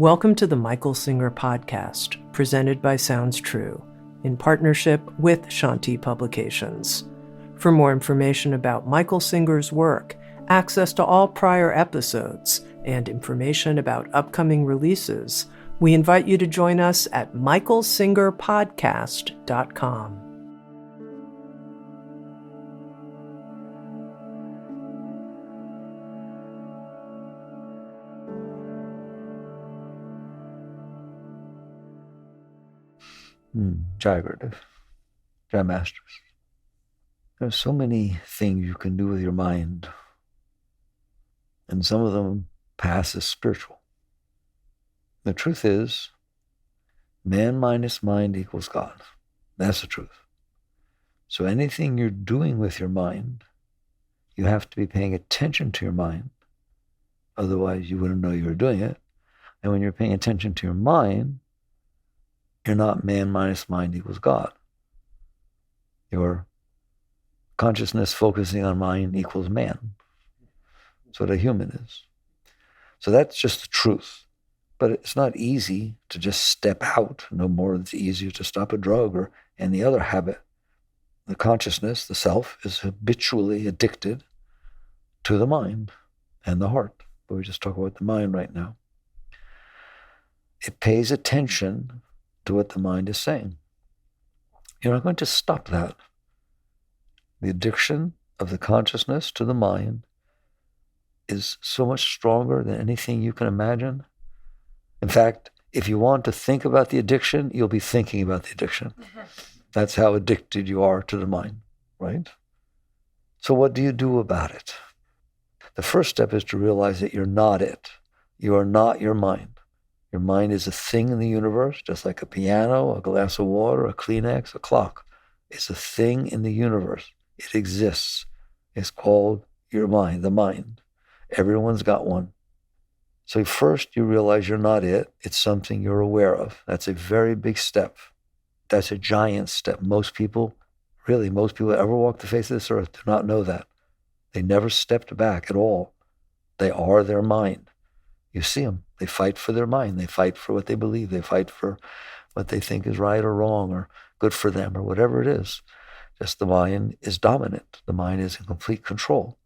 Welcome to the Michael Singer podcast, presented by Sounds True, in partnership with Shakti Publications. For more information about Michael Singer's work, access to all prior episodes, and information about upcoming releases, we invite you to join us at michaelsingerpodcast.com. Jai Gurudev, Jai Masters. There's so many things you can do with your mind, and some of them pass as spiritual. The truth is, man minus mind equals God. That's the truth. So anything you're doing with your mind, you have to be paying attention to your mind. Otherwise, you wouldn't know you were doing it. And when you're paying attention to your mind, you're not man minus mind equals God. Your consciousness focusing on mind equals man. That's what a human is. So that's just the truth. But it's not easy to just step out, no more than it's easier to stop a drug or any other habit. The consciousness, the self, is habitually addicted to the mind and the heart. But we just talk about the mind right now. It pays attention to what the mind is saying. You're not going to stop that. The addiction of the consciousness to the mind is so much stronger than anything you can imagine. In fact, if you want to think about the addiction, you'll be thinking about the addiction. That's how addicted you are to the mind, right? So what do you do about it? The first step is to realize that you're not it. You are not your mind. Your mind is a thing in the universe, just like a piano, a glass of water, a Kleenex, a clock. It's a thing in the universe. It exists. It's called your mind, the mind. Everyone's got one. So first you realize you're not it. It's something you're aware of. That's a very big step. That's a giant step. Most people that ever walk the face of this earth do not know that. They never stepped back at all. They are their mind. You see them. They fight for their mind. They fight for what they believe. They fight for what they think is right or wrong or good for them or whatever it is. Just the mind is dominant. The mind is in complete control.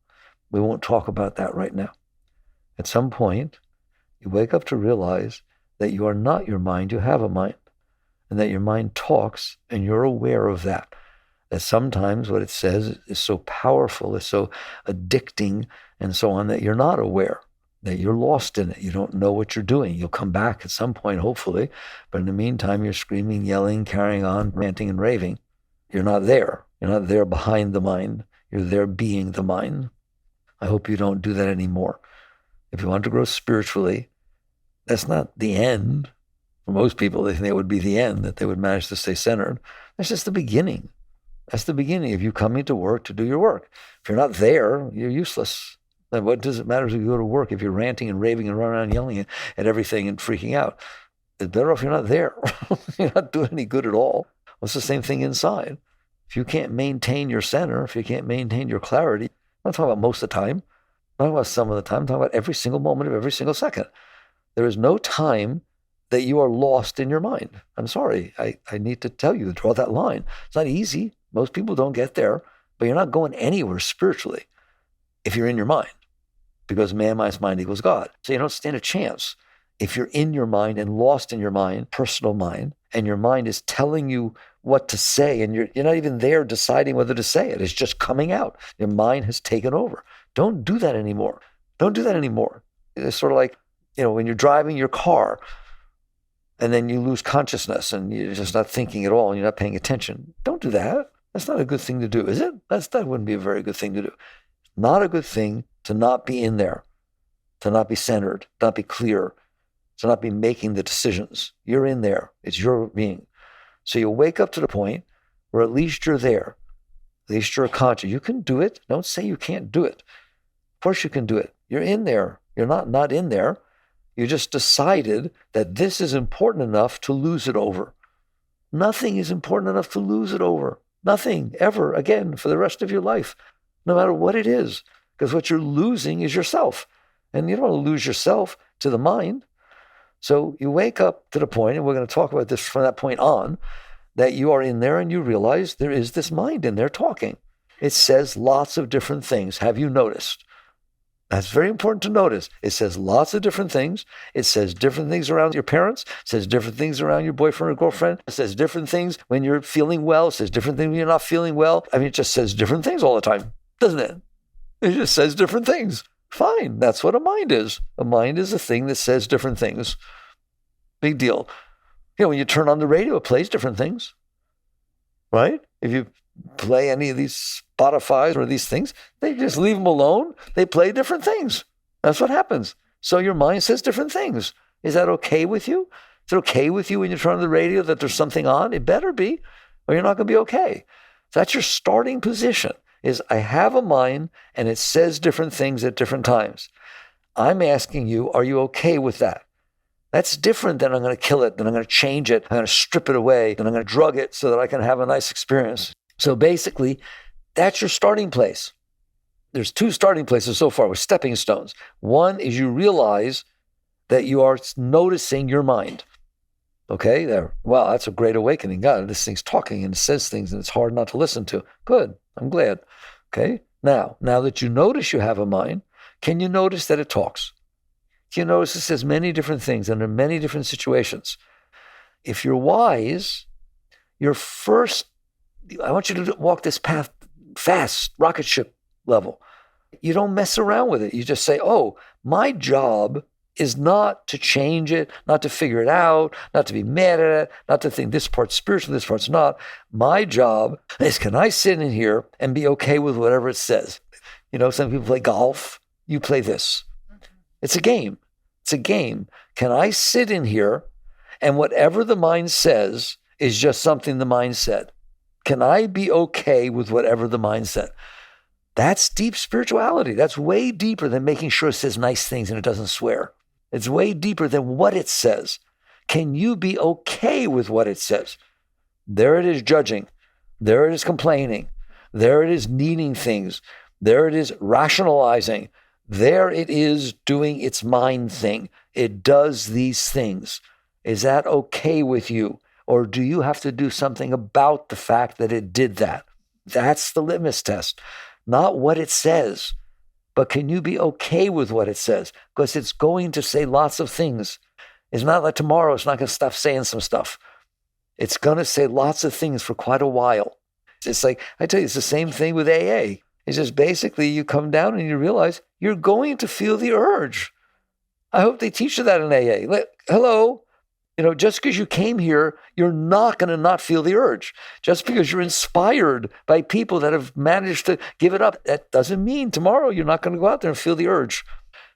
We won't talk about that right now. At some point, you wake up to realize that you are not your mind. You have a mind. And that your mind talks and you're aware of that. That sometimes what it says is so powerful, is so addicting and so on that you're not aware. That you're lost in it. You don't know what you're doing. You'll come back at some point, hopefully. But in the meantime, you're screaming, yelling, carrying on, ranting and raving. You're not there. You're not there behind the mind. You're there being the mind. I hope you don't do that anymore. If you want to grow spiritually, that's not the end. For most people, they think it would be the end, that they would manage to stay centered. That's just the beginning. That's the beginning of you coming to work to do your work. If you're not there, you're useless. Then what does it matter if you go to work if you're ranting and raving and running around yelling at everything and freaking out? It's better off you're not there. You're not doing any good at all. Well, it's the same thing inside. If you can't maintain your center, if you can't maintain your clarity, I'm not talking about most of the time, I'm talking about some of the time, I'm talking about every single moment of every single second. There is no time that you are lost in your mind. I'm sorry. I need to tell you to draw that line. It's not easy. Most people don't get there, but you're not going anywhere spiritually if you're in your mind, because man minus mind equals God. So you don't stand a chance if you're in your mind and lost in your mind, personal mind, and your mind is telling you what to say, and you're not even there deciding whether to say it. It's just coming out. Your mind has taken over. Don't do that anymore. Don't do that anymore. It's sort of like, when you're driving your car and then you lose consciousness and you're just not thinking at all and you're not paying attention. Don't do that. That's not a good thing to do, is it? That wouldn't be a very good thing to do. Not a good thing to not be in there, to not be centered, not be clear, to not be making the decisions. You're in there. It's your being. So you wake up to the point where at least you're there. At least you're conscious. You can do it. Don't say you can't do it. Of course you can do it. You're in there. You're not in there. You just decided that this is important enough to lose it over. Nothing is important enough to lose it over. Nothing, ever, again, for the rest of your life, no matter what it is. Because what you're losing is yourself. And you don't want to lose yourself to the mind. So you wake up to the point, and we're going to talk about this from that point on, that you are in there and you realize there is this mind in there talking. It says lots of different things. Have you noticed? That's very important to notice. It says lots of different things. It says different things around your parents. It says different things around your boyfriend or girlfriend. It says different things when you're feeling well. It says different things when you're not feeling well. I mean, it just says different things all the time, doesn't it? It just says different things. Fine. That's what a mind is. A mind is a thing that says different things. Big deal. When you turn on the radio, it plays different things, right? If you play any of these Spotify's or these things, they just leave them alone. They play different things. That's what happens. So your mind says different things. Is that okay with you? Is it okay with you when you turn on the radio that there's something on? It better be, or you're not going to be okay. So that's your starting position, is I have a mind and it says different things at different times. I'm asking you, are you okay with that? That's different than I'm going to kill it, then I'm going to change it, I'm going to strip it away, then I'm going to drug it so that I can have a nice experience. So basically, that's your starting place. There's two starting places so far with stepping stones. One is you realize that you are noticing your mind. Okay, there. Wow, that's a great awakening. God, this thing's talking and it says things and it's hard not to listen to. Good, I'm glad. Okay, now that you notice you have a mind, can you notice that it talks? Can you notice it says many different things under many different situations? If you're wise, I want you to walk this path fast, rocket ship level. You don't mess around with it. You just say, oh, my job is not to change it, not to figure it out, not to be mad at it, not to think this part's spiritual, this part's not. My job is, can I sit in here and be okay with whatever it says? Some people play golf. You play this. It's a game. It's a game. Can I sit in here and whatever the mind says is just something the mind said? Can I be okay with whatever the mind said? That's deep spirituality. That's way deeper than making sure it says nice things and it doesn't swear. It's way deeper than what it says. Can you be okay with what it says? There it is judging. There it is complaining. There it is needing things. There it is rationalizing. There it is doing its mind thing. It does these things. Is that okay with you? Or do you have to do something about the fact that it did that? That's the litmus test. Not what it says, but can you be okay with what it says? Because it's going to say lots of things. It's not like tomorrow it's not going to stop saying some stuff. It's going to say lots of things for quite a while. It's like, I tell you, it's the same thing with AA. It's just basically you come down and you realize you're going to feel the urge. I hope they teach you that in AA. Hello. Just because you came here, you're not going to not feel the urge. Just because you're inspired by people that have managed to give it up, that doesn't mean tomorrow you're not going to go out there and feel the urge.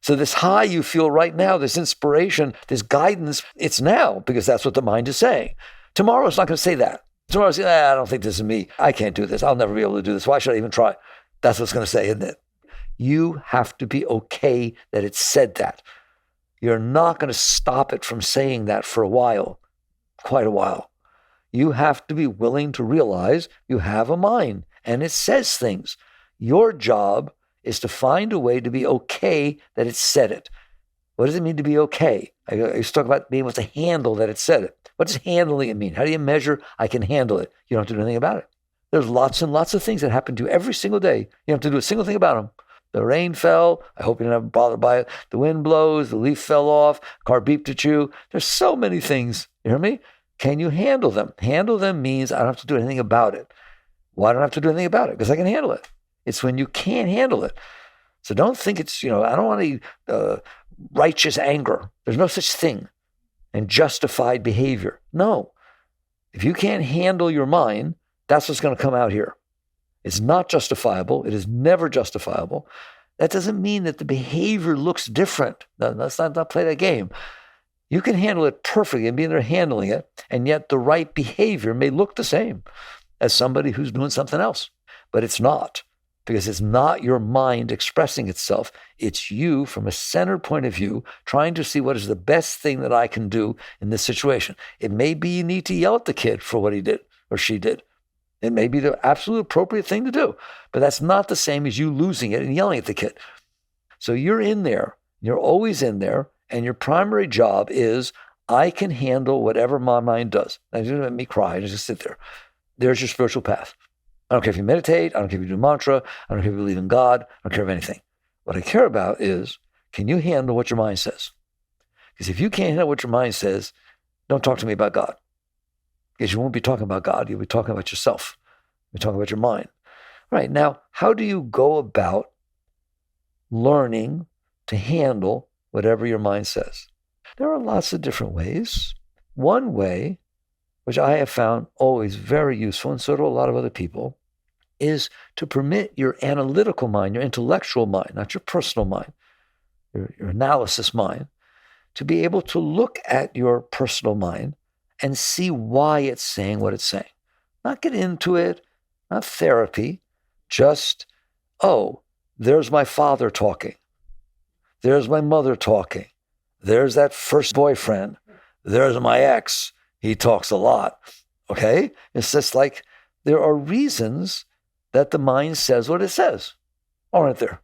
So this high you feel right now, this inspiration, this guidance, it's now because that's what the mind is saying. Tomorrow it's not going to say that. Tomorrow it's saying, I don't think this is me. I can't do this. I'll never be able to do this. Why should I even try? That's what it's going to say, isn't it? You have to be okay that it said that. You're not going to stop it from saying that for a while, quite a while. You have to be willing to realize you have a mind and it says things. Your job is to find a way to be okay that it said it. What does it mean to be okay? I used to talk about being able to handle that it said it. What does handling it mean? How do you measure I can handle it? You don't have to do anything about it. There's lots and lots of things that happen to you every single day. You don't have to do a single thing about them. The rain fell. I hope you didn't have to bother by it. The wind blows. The leaf fell off. Car beeped at you. There's so many things. You hear me? Can you handle them? Handle them means I don't have to do anything about it. Why don't I have to do anything about it? Because I can handle it. It's when you can't handle it. So don't think it's, I don't want any righteous anger. There's no such thing. And justified behavior. No. If you can't handle your mind, that's what's going to come out here. It's not justifiable. It is never justifiable. That doesn't mean that the behavior looks different. No, let's not play that game. You can handle it perfectly and be there handling it, and yet the right behavior may look the same as somebody who's doing something else. But it's not, because it's not your mind expressing itself. It's you from a centered point of view trying to see what is the best thing that I can do in this situation. It may be you need to yell at the kid for what he did or she did. It may be the absolute appropriate thing to do, but that's not the same as you losing it and yelling at the kid. So you're in there, you're always in there, and your primary job is, I can handle whatever my mind does. Now, you don't make me cry. I just sit there. There's your spiritual path. I don't care if you meditate. I don't care if you do mantra. I don't care if you believe in God. I don't care of anything. What I care about is, can you handle what your mind says? Because if you can't handle what your mind says, don't talk to me about God. Because you won't be talking about God. You'll be talking about yourself. You'll be talking about your mind. Right. Now, how do you go about learning to handle whatever your mind says? There are lots of different ways. One way, which I have found always very useful, and so do a lot of other people, is to permit your analytical mind, your intellectual mind, not your personal mind, your analysis mind, to be able to look at your personal mind and see why it's saying what it's saying. Not get into it, not therapy, just, oh, there's my father talking. There's my mother talking. There's that first boyfriend. There's my ex. He talks a lot. Okay? It's just like there are reasons that the mind says what it says, aren't there?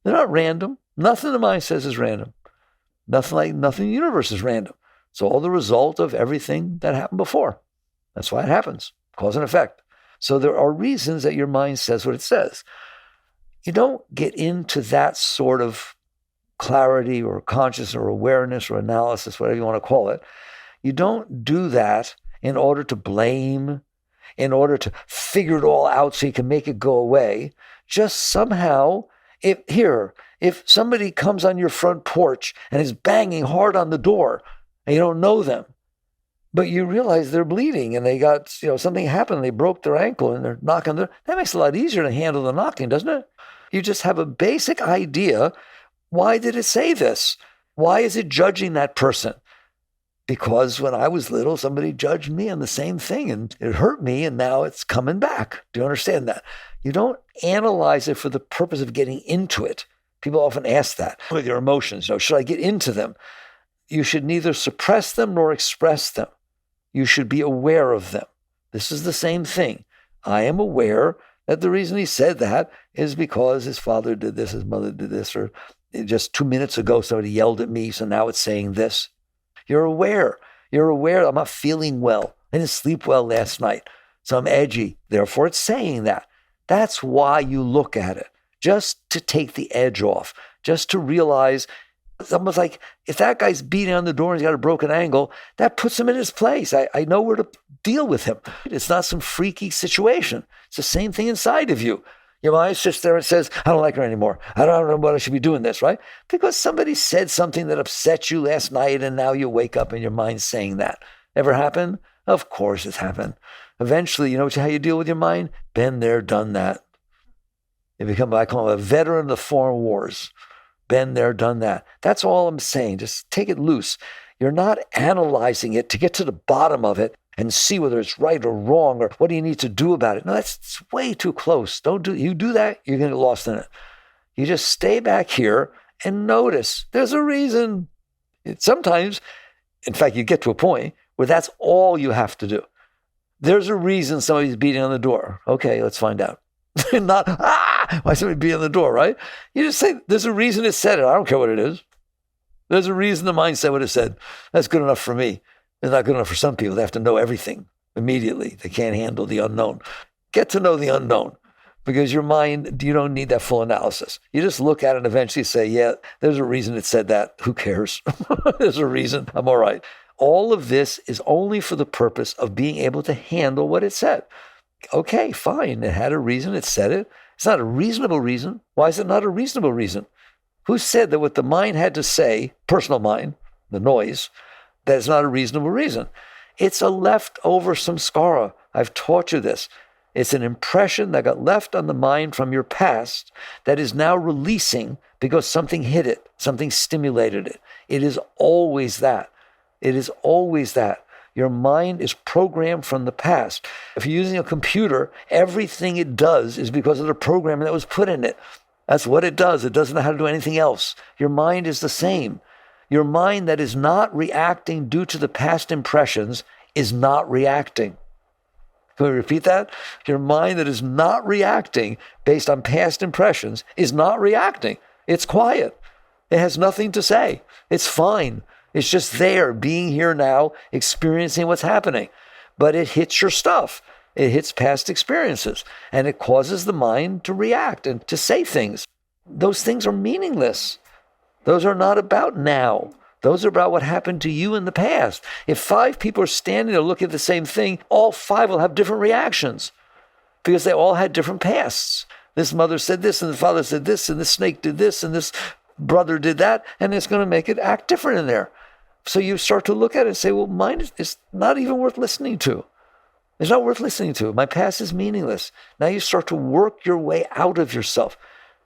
They're not random. Nothing the mind says is random. Nothing in the universe is random. It's all the result of everything that happened before. That's why it happens, cause and effect. So there are reasons that your mind says what it says. You don't get into that sort of clarity or consciousness or awareness or analysis, whatever you want to call it. You don't do that in order to blame, in order to figure it all out so you can make it go away. Just somehow, if somebody comes on your front porch and is banging hard on the door and you don't know them, but you realize they're bleeding and they got, something happened, they broke their ankle and they're knocking that makes it a lot easier to handle the knocking, doesn't it? You just have a basic idea. Why did it say this? Why is it judging that person? Because when I was little, somebody judged me on the same thing and it hurt me and now it's coming back. Do you understand that? You don't analyze it for the purpose of getting into it. People often ask that with your emotions. Should I get into them? You should neither suppress them nor express them. You should be aware of them. This is the same thing. I am aware that the reason he said that is because his father did this, his mother did this, or just 2 minutes ago somebody yelled at me, so now it's saying this. You're aware. You're aware I'm not feeling well. I didn't sleep well last night, so I'm edgy. Therefore, it's saying that. That's why you look at it, just to take the edge off, just to realize it's almost like if that guy's beating on the door and he's got a broken ankle, that puts him in his place. I know where to deal with him. It's not some freaky situation. It's the same thing inside of you. Your mind sits there and says, I don't like her anymore. I don't know what I should be doing this, right? Because somebody said something that upset you last night and now you wake up and your mind's saying that. Ever happen? Of course it's happened. Eventually, how you deal with your mind? Been there, done that. You become, I call it, a veteran of the foreign wars. Been there, done that. That's all I'm saying. Just take it loose. You're not analyzing it to get to the bottom of it and see whether it's right or wrong or what do you need to do about it. No, that's way too close. You do that, you're going to get lost in it. You just stay back here and notice there's a reason. Sometimes, in fact, you get to a point where that's all you have to do. There's a reason somebody's beating on the door. Okay, let's find out. Not, why somebody beating on the door, right? You just say, there's a reason it said it. I don't care what it is. There's a reason the mind said what it said. That's good enough for me. It's not good enough for some people. They have to know everything immediately. They can't handle the unknown. Get to know the unknown because your mind, you don't need that full analysis. You just look at it and eventually say, yeah, there's a reason it said that. Who cares? There's a reason. I'm all right. All of this is only for the purpose of being able to handle what it said. Okay, fine. It had a reason. It said it. It's not a reasonable reason. Why is it not a reasonable reason? Who said that what the mind had to say, personal mind, the noise, that is not a reasonable reason? It's a leftover samskara. I've taught you this. It's an impression that got left on the mind from your past that is now releasing because something hit it, something stimulated it. It is always that. It is always that. Your mind is programmed from the past. If you're using a computer, everything it does is because of the programming that was put in it. That's what it does. It doesn't know how to do anything else. Your mind is the same. Your mind that is not reacting due to the past impressions is not reacting. Can we repeat that? Your mind that is not reacting based on past impressions is not reacting. It's quiet. It has nothing to say. It's fine. It's just there, being here now, experiencing what's happening. But it hits your stuff. It hits past experiences, and it causes the mind to react and to say things. Those things are meaningless. Those are not about now. Those are about what happened to you in the past. If 5 people are standing there looking at the same thing, all 5 will have different reactions because they all had different pasts. This mother said this, and the father said this, and this snake did this, and this brother did that, and it's going to make it act different in there. So you start to look at it and say, well, mine is not even worth listening to. It's not worth listening to. My past is meaningless. Now you start to work your way out of yourself.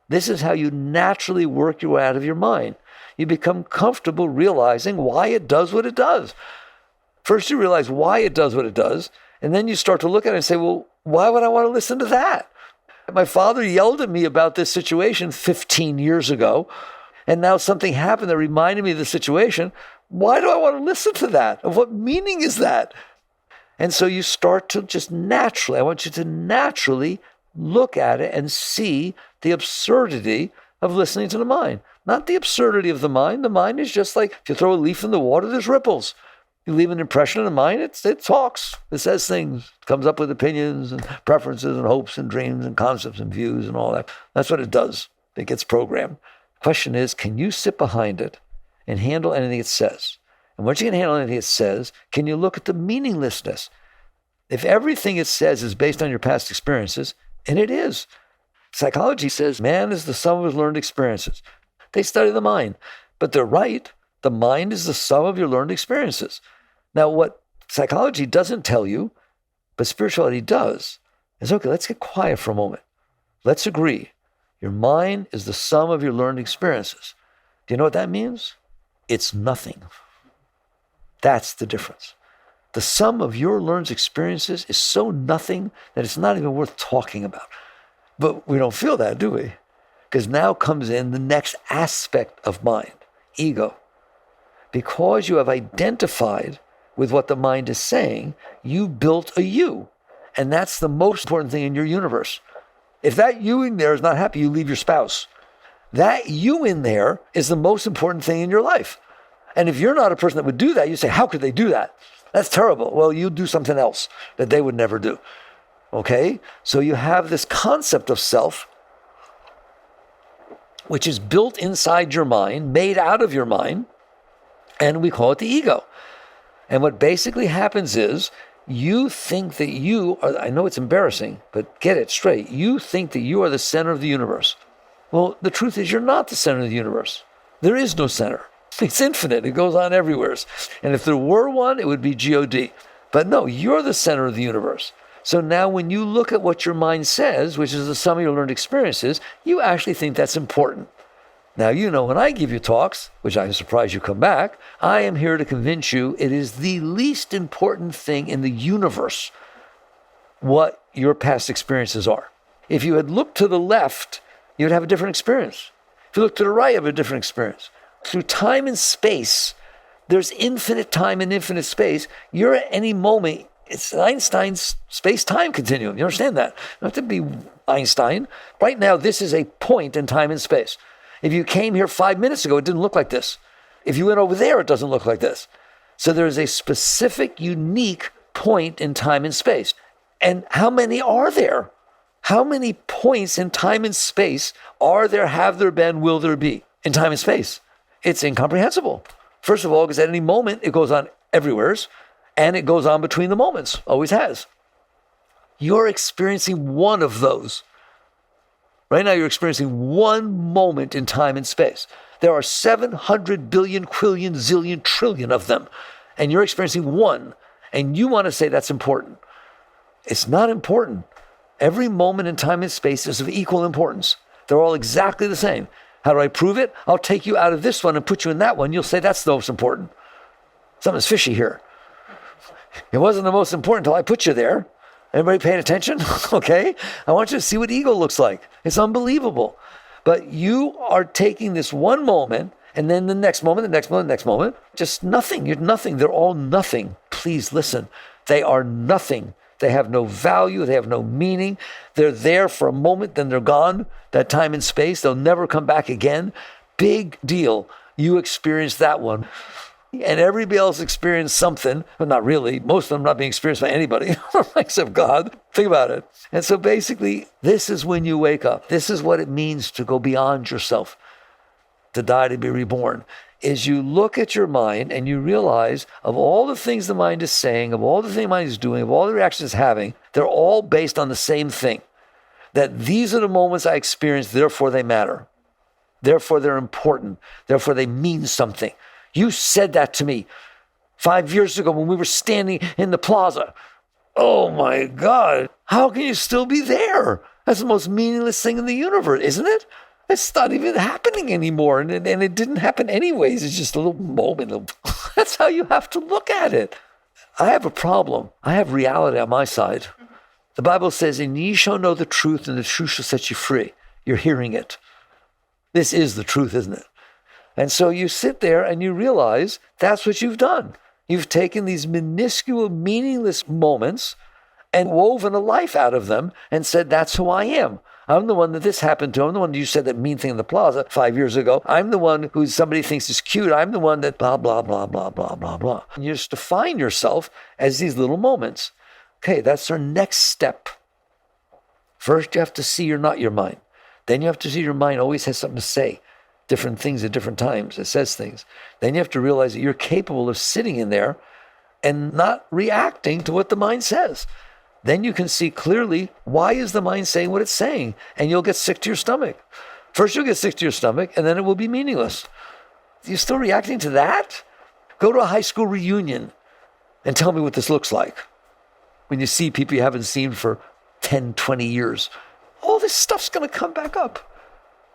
This is how you naturally work your way out of your mind. You become comfortable realizing why it does what it does. First, you realize why it does what it does, and then you start to look at it and say, well, why would I want to listen to that? My father yelled at me about this situation 15 years ago, and now something happened that reminded me of the situation. Why do I want to listen to that? Of what meaning is that? And so you start to just naturally, I want you to naturally look at it and see the absurdity of listening to the mind. Not the absurdity of the mind. The mind is just like, if you throw a leaf in the water, there's ripples. You leave an impression in the mind, it talks. It says things, comes up with opinions and preferences and hopes and dreams and concepts and views and all that. That's what it does. It gets programmed. The question is, can you sit behind it and handle anything it says? And once you can handle anything it says, can you look at the meaninglessness? If everything it says is based on your past experiences, and it is. Psychology says man is the sum of his learned experiences. They study the mind, but they're right. The mind is the sum of your learned experiences. Now, what psychology doesn't tell you, but spirituality does, is, okay, let's get quiet for a moment. Let's agree. Your mind is the sum of your learned experiences. Do you know what that means? It's nothing. That's the difference. The sum of your learned experiences is so nothing that it's not even worth talking about. But we don't feel that, do we? Because now comes in the next aspect of mind, ego. Because you have identified with what the mind is saying, you built a you. And that's the most important thing in your universe. If that you in there is not happy, you leave your spouse. That you in there is the most important thing in your life. And if you're not a person that would do that, you say, how could they do that? That's terrible. Well, you do something else that they would never do. Okay? So you have this concept of self, which is built inside your mind, made out of your mind, and we call it the ego. And what basically happens is you think that you are, I know it's embarrassing, but get it straight. You think that you are the center of the universe. Well, the truth is you're not the center of the universe. There is no center. It's infinite. It goes on everywhere. And if there were one, it would be God. But no, you're the center of the universe. So now when you look at what your mind says, which is the sum of your learned experiences, you actually think that's important. Now, you know, when I give you talks, which I'm surprised you come back, I am here to convince you it is the least important thing in the universe what your past experiences are. If you had looked to the left, you'd have a different experience. If you look to the right, you have a different experience. Through time and space, there's infinite time and infinite space. You're at any moment, it's Einstein's space-time continuum. You understand that? You don't have to be Einstein. Right now, this is a point in time and space. If you came here 5 minutes ago, it didn't look like this. If you went over there, it doesn't look like this. So there's a specific, unique point in time and space. And how many are there? How many points in time and space are there, have there been, will there be in time and space? It's incomprehensible. First of all, because at any moment, it goes on everywhere, and it goes on between the moments, always has. You're experiencing one of those. Right now, you're experiencing one moment in time and space. There are 700 billion, quillion, zillion, trillion of them, and you're experiencing one, and you want to say that's important. It's not important. Every moment in time and space is of equal importance. They're all exactly the same. How do I prove it? I'll take you out of this one and put you in that one. You'll say that's the most important. Something's fishy here. It wasn't the most important until I put you there. Everybody paying attention? Okay. I want you to see what ego looks like. It's unbelievable. But you are taking this one moment and then the next moment, the next moment, the next moment. Just nothing. You're nothing. They're all nothing. Please listen. They are nothing. They have no value. They have no meaning. They're there for a moment, then they're gone. That time and space, they'll never come back again. Big deal. You experienced that one. And everybody else experienced something, but not really. Most of them not being experienced by anybody except God. Think about it. And so basically, this is when you wake up. This is what it means to go beyond yourself, to die, to be reborn, is you look at your mind and you realize of all the things the mind is saying, of all the things the mind is doing, of all the reactions it's having, they're all based on the same thing. That these are the moments I experience, therefore they matter. Therefore they're important. Therefore they mean something. You said that to me 5 years ago when we were standing in the plaza. Oh my God, how can you still be there? That's the most meaningless thing in the universe, isn't it? It's not even happening anymore. And it didn't happen anyways. It's just a little moment. That's how you have to look at it. I have a problem. I have reality on my side. The Bible says, and ye shall know the truth, and the truth shall set you free. You're hearing it. This is the truth, isn't it? And so you sit there and you realize that's what you've done. You've taken these minuscule, meaningless moments and woven a life out of them and said, that's who I am. I'm the one that this happened to. I'm the one you said that mean thing in the plaza 5 years ago. I'm the one who somebody thinks is cute. I'm the one that blah, blah, blah, blah, blah, blah, blah. And you just define yourself as these little moments. Okay, that's our next step. First, you have to see you're not your mind. Then you have to see your mind always has something to say. Different things at different times. It says things. Then you have to realize that you're capable of sitting in there and not reacting to what the mind says. Then you can see clearly, why is the mind saying what it's saying? And you'll get sick to your stomach. First you'll get sick to your stomach, and then it will be meaningless. You're still reacting to that? Go to a high school reunion and tell me what this looks like. When you see people you haven't seen for 10, 20 years, all this stuff's going to come back up.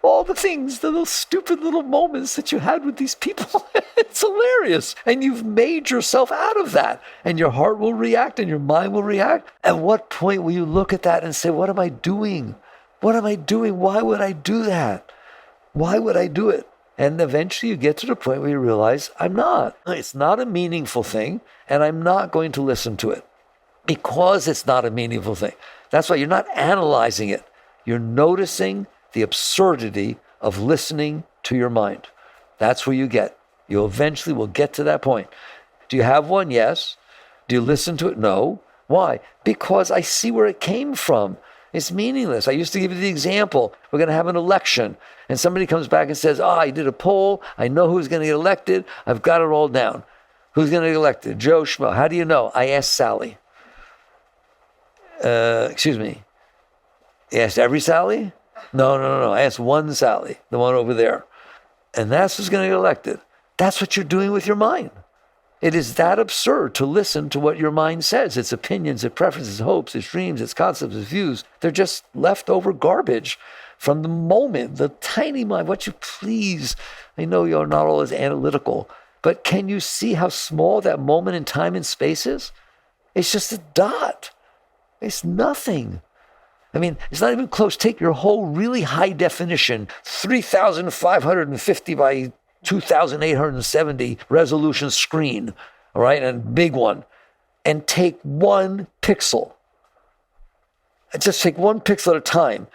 All the things, the little stupid little moments that you had with these people. It's hilarious. And you've made yourself out of that. And your heart will react and your mind will react. At what point will you look at that and say, what am I doing? What am I doing? Why would I do that? Why would I do it? And eventually you get to the point where you realize, I'm not. It's not a meaningful thing, and I'm not going to listen to it. Because it's not a meaningful thing. That's why you're not analyzing it. You're noticing the absurdity of listening to your mind. That's where you get. You eventually will get to that point. Do you have one? Yes. Do you listen to it? No. Why? Because I see where it came from. It's meaningless. I used to give you the example. We're going to have an election, and somebody comes back and says, I did a poll. I know who's going to get elected. I've got it all down. Who's going to get elected? Joe Schmo. How do you know? I asked Sally. Excuse me. You asked every Sally? No. I asked one Sally, the one over there. And that's who's going to get elected. That's what you're doing with your mind. It is that absurd to listen to what your mind says. Its opinions, its preferences, its hopes, its dreams, its concepts, its views. They're just leftover garbage from the moment, the tiny mind. What you please. I know you're not all as analytical, but can you see how small that moment in time and space is? It's just a dot. It's nothing. I mean, it's not even close. Take your whole really high definition, 3,550 by 2,870 resolution screen, all right, and big one, and take 1 pixel. Just take 1 pixel at a time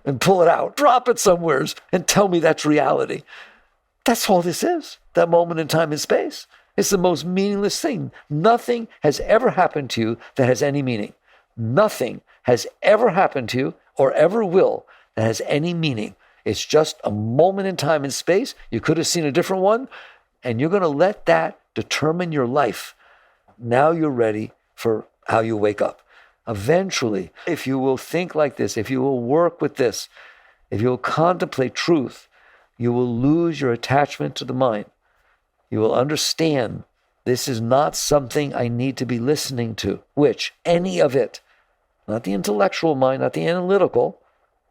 and pull it out, drop it somewhere, and tell me that's reality. That's all this is, that moment in time and space. It's the most meaningless thing. Nothing has ever happened to you that has any meaning. Nothing has ever happened to you or ever will that has any meaning. It's just a moment in time and space. You could have seen a different one, and you're going to let that determine your life. Now you're ready for how you wake up. Eventually, if you will think like this, if you will work with this, if you will contemplate truth, you will lose your attachment to the mind. You will understand this is not something I need to be listening to, which any of it, not the intellectual mind, not the analytical,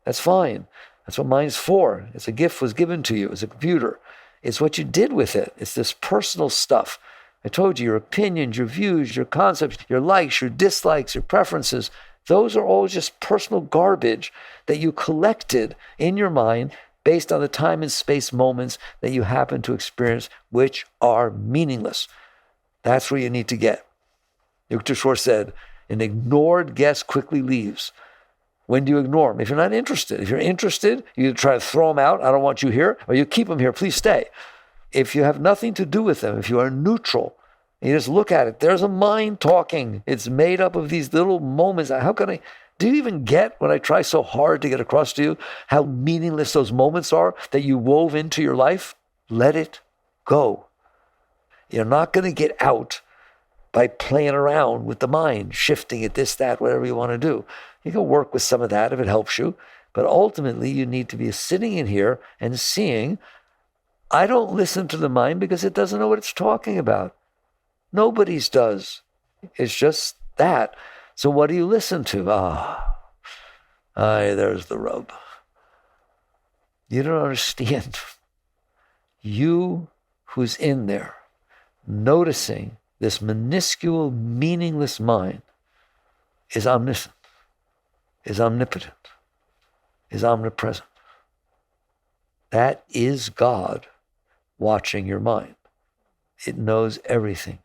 that's fine. That's what mind's for. It's a gift was given to you. It's a computer. It's what you did with it. It's this personal stuff. I told you, your opinions, your views, your concepts, your likes, your dislikes, your preferences, those are all just personal garbage that you collected in your mind based on the time and space moments that you happen to experience, which are meaningless. That's where you need to get. Dr. Shore said, an ignored guest quickly leaves. When do you ignore them? If you're not interested. If you're interested, you either try to throw them out, I don't want you here, or you keep them here, please stay. If you have nothing to do with them, if you are neutral, you just look at it, there's a mind talking. It's made up of these little moments. How can I, do you even get when I try so hard to get across to you how meaningless those moments are that you wove into your life? Let it go. You're not going to get out by playing around with the mind, shifting it, this, that, whatever you want to do. You can work with some of that if it helps you. But ultimately, you need to be sitting in here and seeing, I don't listen to the mind because it doesn't know what it's talking about. Nobody's does. It's just that. So what do you listen to? There's the rub. You don't understand. You who's in there, noticing this minuscule, meaningless mind, is omniscient, is omnipotent, is omnipresent. That is God watching your mind. It knows everything.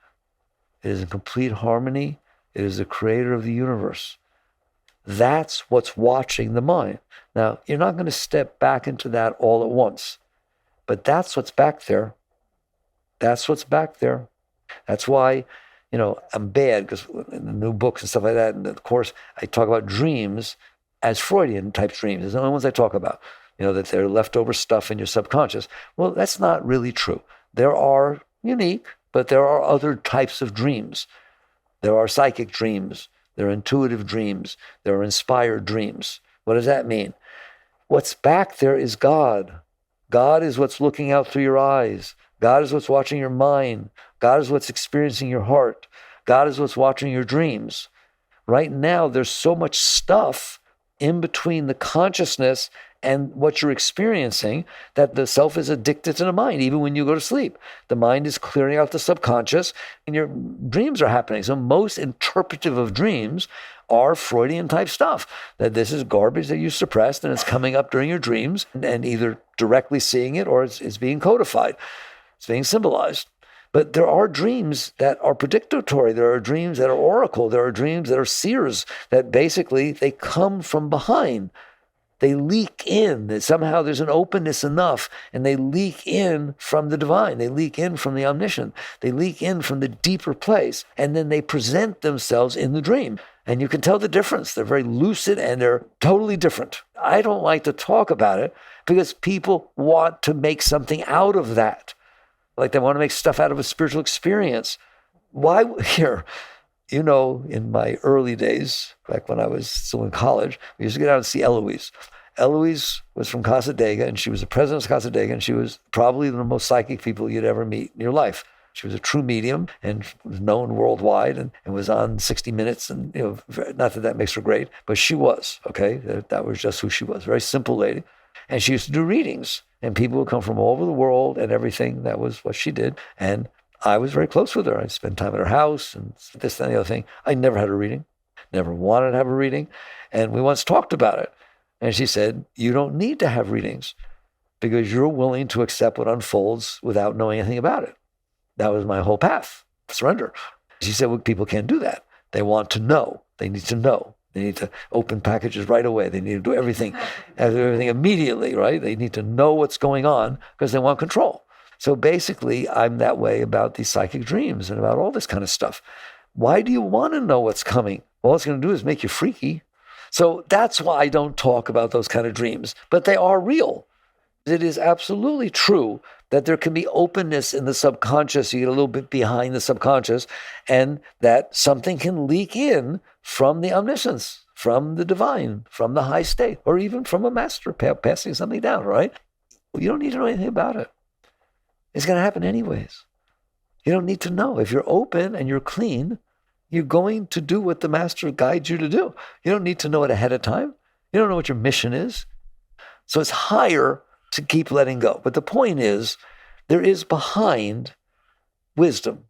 It is in complete harmony. It is the creator of the universe. That's what's watching the mind. Now, you're not going to step back into that all at once, but that's what's back there. That's what's back there. That's why, I'm bad, because in the new books and stuff like that, and of course, I talk about dreams as Freudian type dreams. There's the only ones I talk about, that they're leftover stuff in your subconscious. Well, that's not really true. There are unique, but there are other types of dreams. There are psychic dreams. There are intuitive dreams. There are inspired dreams. What does that mean? What's back there is God. God is what's looking out through your eyes. God is what's watching your mind. God is what's experiencing your heart. God is what's watching your dreams. Right now, there's so much stuff in between the consciousness and what you're experiencing that the self is addicted to the mind, even when you go to sleep. The mind is clearing out the subconscious and your dreams are happening. So most interpretive of dreams are Freudian type stuff, that this is garbage that you suppressed and it's coming up during your dreams and either directly seeing it or it's being codified. It's being symbolized. But there are dreams that are predictory. There are dreams that are oracle. There are dreams that are seers, that basically they come from behind. They leak in. That somehow there's an openness enough, and they leak in from the divine. They leak in from the omniscient. They leak in from the deeper place, and then they present themselves in the dream. And you can tell the difference. They're very lucid, and they're totally different. I don't like to talk about it because people want to make something out of that. Like they want to make stuff out of a spiritual experience. Why here? In my early days, back when I was still in college, we used to get out and see Eloise. Eloise was from Casadega, and she was the president of Casadega, and she was probably the most psychic people you'd ever meet in your life. She was a true medium and was known worldwide and was on 60 Minutes. And, not that that makes her great, but she was, okay? That was just who she was. Very simple lady. And she used to do readings, and people would come from all over the world and everything. That was what she did. And I was very close with her. I spent time at her house and this, that, and the other thing. I never had a reading, never wanted to have a reading. And we once talked about it. And she said, you don't need to have readings because you're willing to accept what unfolds without knowing anything about it. That was my whole path, surrender. She said, well, people can't do that. They want to know. They need to know. They need to open packages right away. They need to do everything immediately, right? They need to know what's going on because they want control. So basically, I'm that way about these psychic dreams and about all this kind of stuff. Why do you want to know what's coming? All it's going to do is make you freaky. So that's why I don't talk about those kind of dreams. But they are real. It is absolutely true that there can be openness in the subconscious. You get a little bit behind the subconscious, and that something can leak in from the omniscience, from the divine, from the high state, or even from a master passing something down, right? You don't need to know anything about it. It's going to happen anyways. You don't need to know. If you're open and you're clean, you're going to do what the master guides you to do. You don't need to know it ahead of time. You don't know what your mission is. So it's higher to keep letting go. But the point is, there is behind wisdom,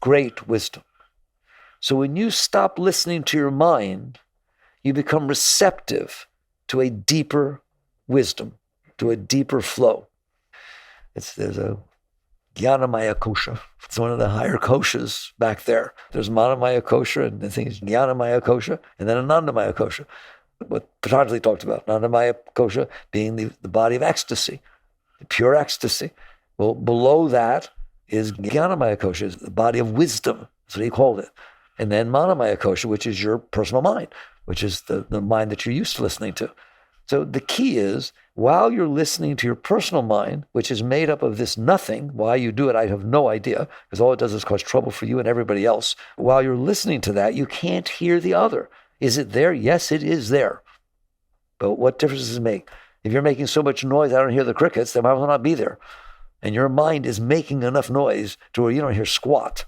great wisdom. So when you stop listening to your mind, you become receptive to a deeper wisdom, to a deeper flow. There's a Jnanamaya kosha. It's one of the higher koshas back there. There's Manamaya kosha, and the thing is Jnanamaya kosha, and then Anandamaya kosha. What Patanjali talked about, Anandamaya kosha being the body of ecstasy, the pure ecstasy. Well, below that is Jnanamaya Kosha, the body of wisdom. That's what he called it. And then Manomaya Kosha, which is your personal mind, which is the mind that you're used to listening to. So the key is, while you're listening to your personal mind, which is made up of this nothing, why you do it, I have no idea, because all it does is cause trouble for you and everybody else. While you're listening to that, you can't hear the other. Is it there? Yes, it is there. But what difference does it make? If you're making so much noise, I don't hear the crickets, then might as well not be there. And your mind is making enough noise to where you don't hear squat.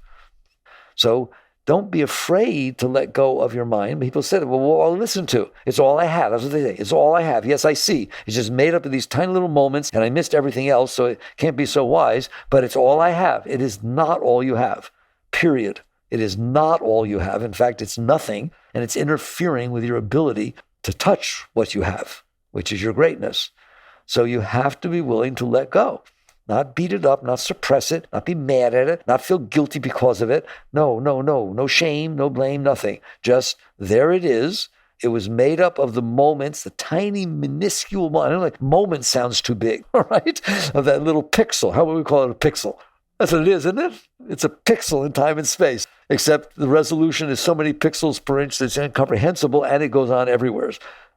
So don't be afraid to let go of your mind. People said, well, what I'll listen to? It's all I have. That's what they say. It's all I have. Yes, I see. It's just made up of these tiny little moments, and I missed everything else, so it can't be so wise, but it's all I have. It is not all you have, period. It is not all you have. In fact, it's nothing, and it's interfering with your ability to touch what you have, which is your greatness. So you have to be willing to let go. Not beat it up, not suppress it, not be mad at it, not feel guilty because of it. No shame, no blame, nothing. Just there it is. It was made up of the moments, the tiny minuscule, I don't know, like moment sounds too big, all right? Of that little pixel. How would we call it a pixel? That's what it is, isn't it? It's a pixel in time and space, except the resolution is so many pixels per inch that's incomprehensible, and it goes on everywhere.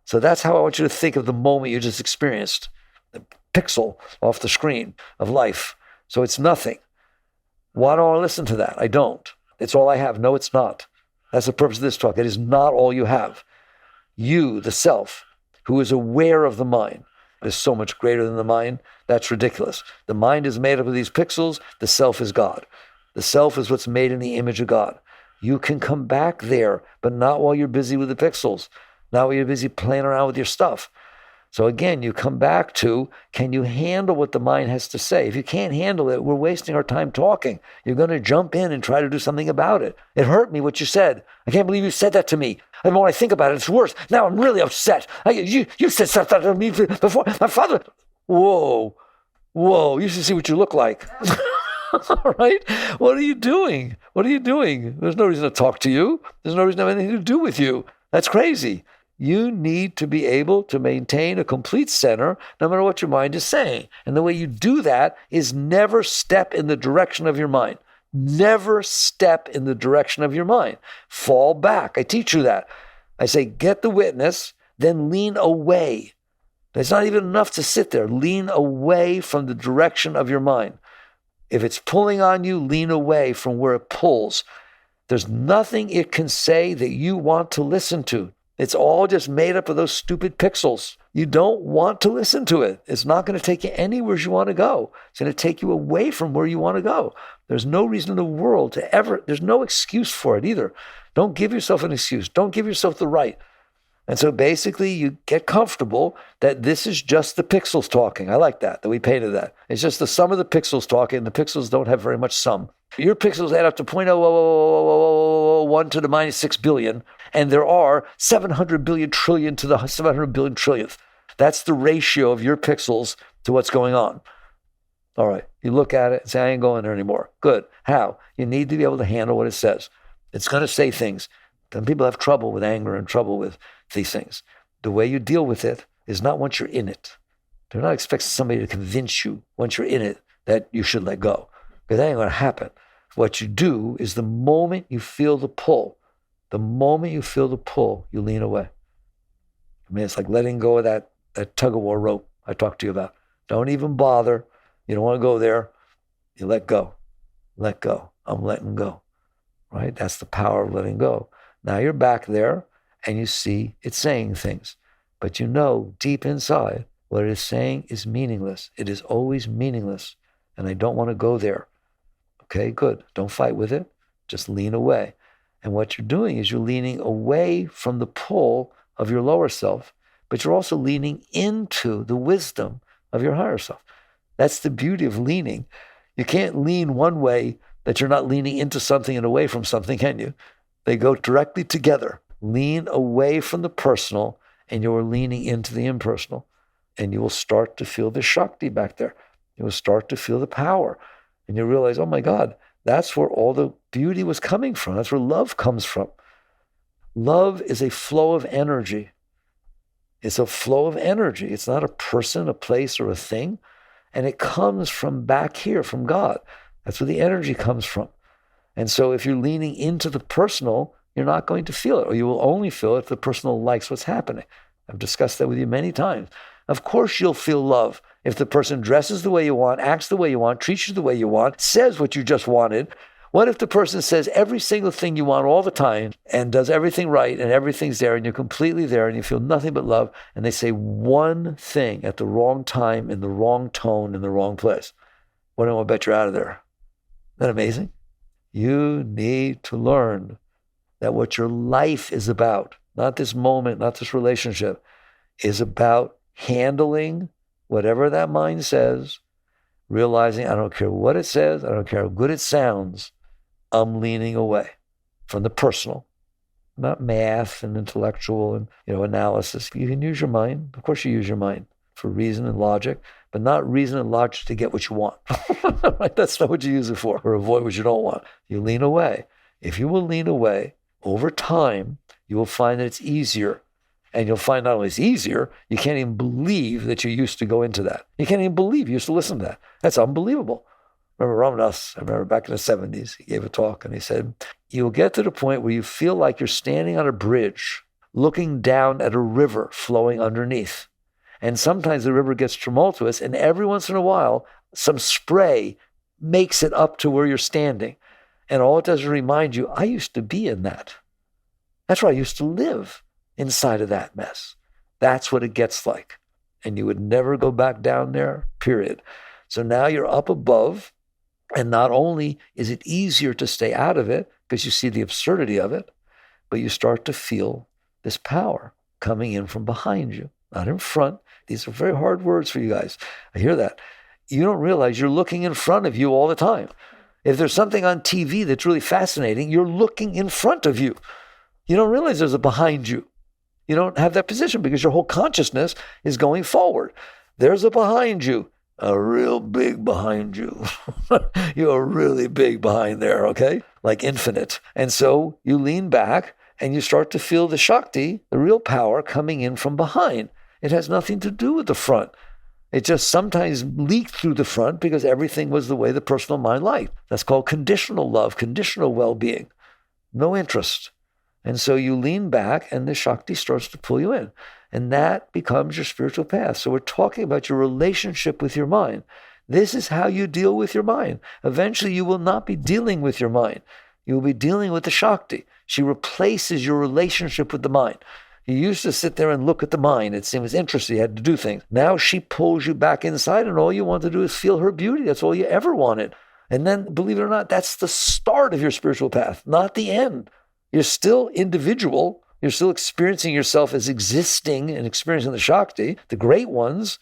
So that's how I want you to think of the moment you just experienced. The pixel off the screen of life. So it's nothing. Why don't I listen to that? I don't. It's all I have. No, it's not. That's the purpose of this talk. It is not all you have. You, the self, who is aware of the mind, is so much greater than the mind. That's ridiculous. The mind is made up of these pixels. The self is God. The self is what's made in the image of God. You can come back there, but not while you're busy with the pixels, not while you're busy playing around with your stuff. So again, you come back to, can you handle what the mind has to say? If you can't handle it, we're wasting our time talking. You're going to jump in and try to do something about it. It hurt me what you said. I can't believe you said that to me. And when I think about it, it's worse. Now I'm really upset. You said something to me before. My father, whoa, you should see what you look like. All right? What are you doing? There's no reason to talk to you. There's no reason to have anything to do with you. That's crazy. You need to be able to maintain a complete center no matter what your mind is saying. And the way you do that is never step in the direction of your mind. Never step in the direction of your mind. Fall back. I teach you that. I say, get the witness, then lean away. It's not even enough to sit there. Lean away from the direction of your mind. If it's pulling on you, lean away from where it pulls. There's nothing it can say that you want to listen to. It's all just made up of those stupid pixels. You don't want to listen to it. It's not going to take you anywhere you want to go. It's going to take you away from where you want to go. There's no reason in the world to ever, there's no excuse for it either. Don't give yourself an excuse. Don't give yourself the right. And so basically you get comfortable that this is just the pixels talking. I like that we painted that. It's just the sum of the pixels talking, and the pixels don't have very much sum. Your pixels add up to 0.00001 to the minus 6 billion, and there are 700 billion trillion to the 700 billion trillionth. That's the ratio of your pixels to what's going on. All right, you look at it and say, I ain't going there anymore. Good. How? You need to be able to handle what it says. It's going to say things. Some people have trouble with anger and trouble with these things. The way you deal with it is not once you're in it. They're not expecting somebody to convince you once you're in it that you should let go, because that ain't going to happen. What you do is the moment you feel the pull, you lean away. I mean, it's like letting go of that tug-of-war rope I talked to you about. Don't even bother. You don't want to go there. You let go. Let go. I'm letting go. Right? That's the power of letting go. Now you're back there and you see it's saying things. But you know deep inside what it is saying is meaningless. It is always meaningless. And I don't want to go there. Okay, good. Don't fight with it. Just lean away. And what you're doing is you're leaning away from the pull of your lower self, but you're also leaning into the wisdom of your higher self. That's the beauty of leaning. You can't lean one way that you're not leaning into something and away from something, can you? They go directly together. Lean away from the personal and you're leaning into the impersonal. And you will start to feel the Shakti back there. You will start to feel the power. And you realize, oh my God, that's where all the beauty was coming from. That's where love comes from. Love is a flow of energy. It's a flow of energy. It's not a person, a place, or a thing. And it comes from back here, from God. That's where the energy comes from. And so if you're leaning into the personal, you're not going to feel it, or you will only feel it if the personal likes what's happening. I've discussed that with you many times. Of course you'll feel love if the person dresses the way you want, acts the way you want, treats you the way you want, says what you just wanted. What if the person says every single thing you want all the time and does everything right and everything's there and you're completely there and you feel nothing but love, and they say one thing at the wrong time, in the wrong tone, in the wrong place? What do I bet you're out of there? Isn't that amazing? You need to learn that what your life is about, not this moment, not this relationship, is about handling whatever that mind says, realizing I don't care what it says, I don't care how good it sounds, I'm leaning away from the personal, not math and intellectual and analysis. You can use your mind. Of course you use your mind for reason and logic, but not reason and logic to get what you want. Right? That's not what you use it for, or avoid what you don't want. You lean away. If you will lean away, over time, you will find that it's easier. And you'll find not only it's easier, you can't even believe that you used to go into that. You can't even believe you used to listen to that. That's unbelievable. Remember Ramdas, I remember back in the 70s, he gave a talk and he said, you'll get to the point where you feel like you're standing on a bridge, looking down at a river flowing underneath. And sometimes the river gets tumultuous, and every once in a while, some spray makes it up to where you're standing. And all it does is remind you, I used to be in that. That's where I used to live, inside of that mess. That's what it gets like. And you would never go back down there, period. So now you're up above, and not only is it easier to stay out of it, because you see the absurdity of it, but you start to feel this power coming in from behind you, not in front. These are very hard words for you guys. I hear that. You don't realize you're looking in front of you all the time. If there's something on TV that's really fascinating, you're looking in front of you. You don't realize there's a behind you. You don't have that position because your whole consciousness is going forward. There's a behind you, a real big behind you. You're really big behind there, okay? Like infinite. And so you lean back and you start to feel the Shakti, the real power, coming in from behind. It has nothing to do with the front. It just sometimes leaked through the front because everything was the way the personal mind liked. That's called conditional love, conditional well-being. No interest. And so you lean back and the Shakti starts to pull you in. And that becomes your spiritual path. So we're talking about your relationship with your mind. This is how you deal with your mind. Eventually you will not be dealing with your mind. You will be dealing with the Shakti. She replaces your relationship with the mind. You used to sit there and look at the mind. It was interesting. You had to do things. Now she pulls you back inside and all you want to do is feel her beauty. That's all you ever wanted. And then, believe it or not, that's the start of your spiritual path, not the end. You're still individual. You're still experiencing yourself as existing and experiencing the Shakti. The great ones,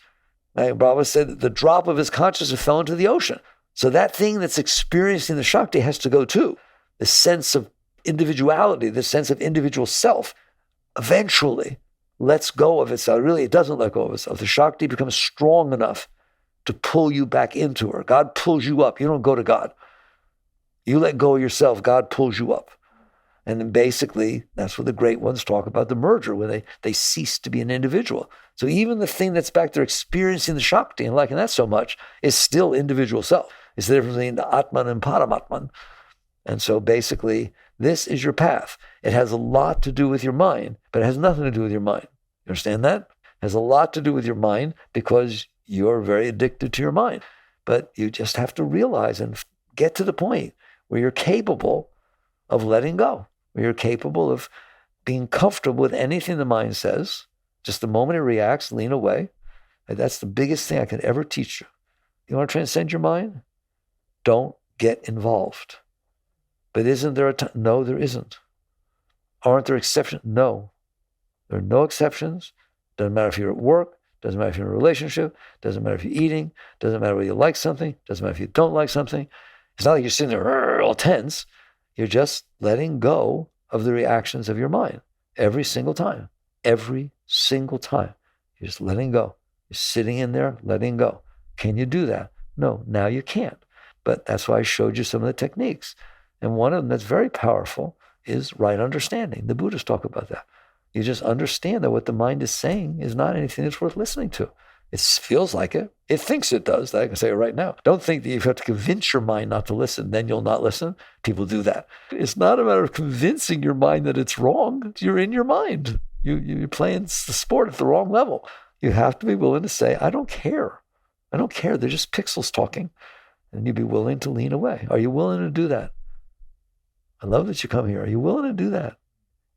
Brahma said that the drop of his consciousness fell into the ocean. So that thing that's experiencing the Shakti has to go too. The sense of individuality, the sense of individual self, eventually lets go of itself. Really, it doesn't let go of itself. The Shakti becomes strong enough to pull you back into her. God pulls you up. You don't go to God. You let go of yourself. God pulls you up. And then basically, that's what the great ones talk about, the merger, where they cease to be an individual. So even the thing that's back there experiencing the Shakti and liking that so much is still individual self. It's the difference between the Atman and Paramatman. And so basically, this is your path. It has a lot to do with your mind, but it has nothing to do with your mind. You understand that? It has a lot to do with your mind because you're very addicted to your mind. But you just have to realize and get to the point where you're capable of letting go, where you're capable of being comfortable with anything the mind says. Just the moment it reacts, lean away. And that's the biggest thing I can ever teach you. You want to transcend your mind? Don't get involved. But isn't there a time? No, there isn't. Aren't there exceptions? No. There are no exceptions. Doesn't matter if you're at work. Doesn't matter if you're in a relationship. Doesn't matter if you're eating. Doesn't matter whether you like something. Doesn't matter if you don't like something. It's not like you're sitting there all tense. You're just letting go of the reactions of your mind every single time. Every single time. You're just letting go. You're sitting in there, letting go. Can you do that? No, now you can't. But that's why I showed you some of the techniques. And one of them that's very powerful is right understanding. The Buddhists talk about that. You just understand that what the mind is saying is not anything that's worth listening to. It feels like it. It thinks it does. I can say it right now. Don't think that you have to convince your mind not to listen, then you'll not listen. People do that. It's not a matter of convincing your mind that it's wrong. You're in your mind. You're playing the sport at the wrong level. You have to be willing to say, I don't care. I don't care. They're just pixels talking. And you'd be willing to lean away. Are you willing to do that? I love that you come here. Are you willing to do that?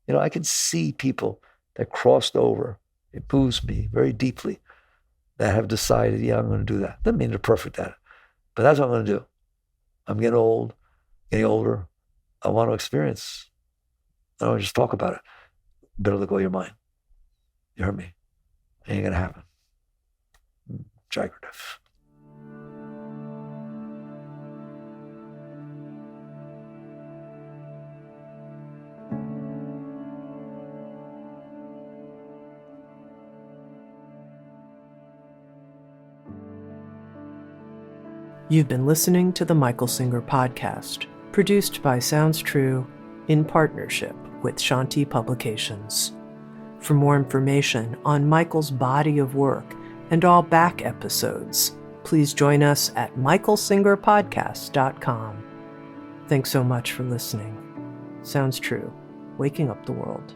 You know, I can see people that crossed over. It moves me very deeply. That have decided, yeah, I'm going to do that. Doesn't mean they're perfect at it, but that's what I'm going to do. I'm getting old, getting older. I want to experience. I don't want to just talk about it. Better let go of your mind. You heard me. It ain't going to happen. Jagrative. You've been listening to the Michael Singer Podcast, produced by Sounds True in partnership with Shakti Publications. For more information on Michael's body of work and all back episodes, please join us at michaelsingerpodcast.com. Thanks so much for listening. Sounds True, waking up the world.